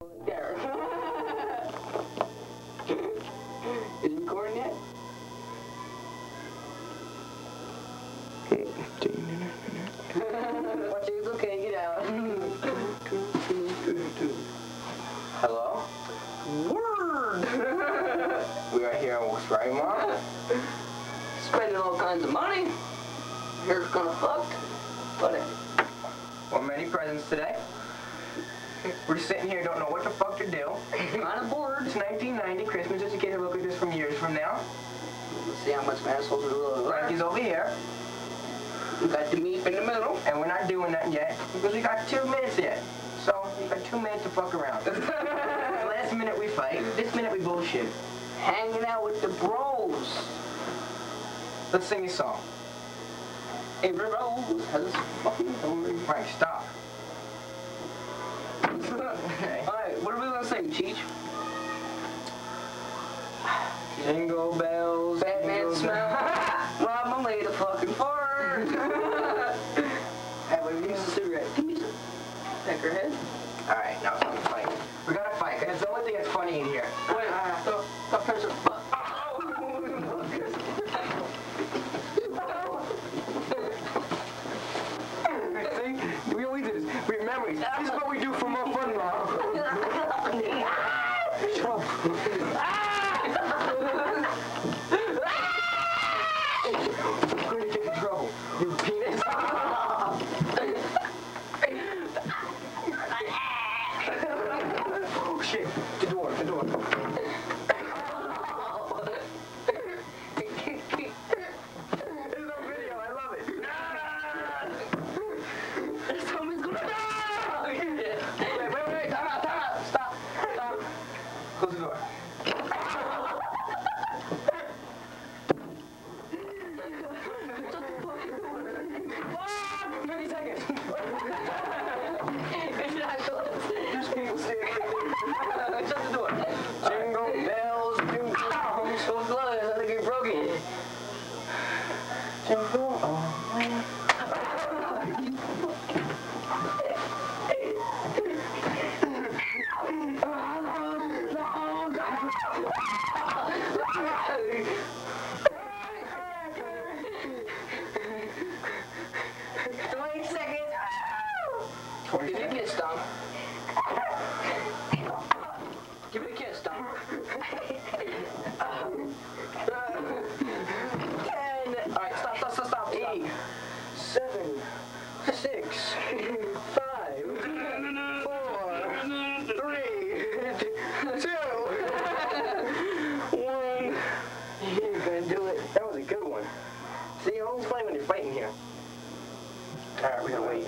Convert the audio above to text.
There. Is it recording yet? Watch it, it's okay, get out. Hello? Word! We are here on What's Right, Mom? Spending all kinds of money. Hair's kinda fucked. Whatever. Well, many presents today. We're sitting here, don't know what the fuck to do. Kinda bored. It's 1990, Christmas is a kid who look like this from years from now. Let's see how much assholes are little. Frankie's over here. We got the meat in the middle. And we're not doing that yet, because we got 2 minutes yet. So, you got 2 minutes to fuck around. Last minute we fight, this minute we bullshit. Hanging out with the bros. Let's sing a song. Every rose has its fucking story. Right, stop. Alright, what are we gonna sing, Cheech? Jingle bells, Batman jingle smell. Rob my lady fucking fart. Hey, wait, give me some cigarette. Give me some. Peckerhead. Alright, now it's time to fight. We gotta fight, because it's the only thing that's funny in here. Wait, the pressure. See? We always do this. We have memories. This is what we do for more fun, Mom. Shut up. I'm gonna get in trouble. You penis. Oh shit. The door, the door. There's no video, I love it. Somebody's gonna die! Wait, time out, stop. Close the door. 50 seconds. There's people standing right there. Shut the door. Jingle bells, jingle bells. So close, I think you're broken. Jingle all the way. Give me a kiss, Tom. Give me a kiss, Tom. 10. Alright, stop. 8, 7, 6, 5, 4, 3, 2, 1. You're gonna do it. That was a good one. See, you always play when you're fighting here. Alright, we're gonna wait.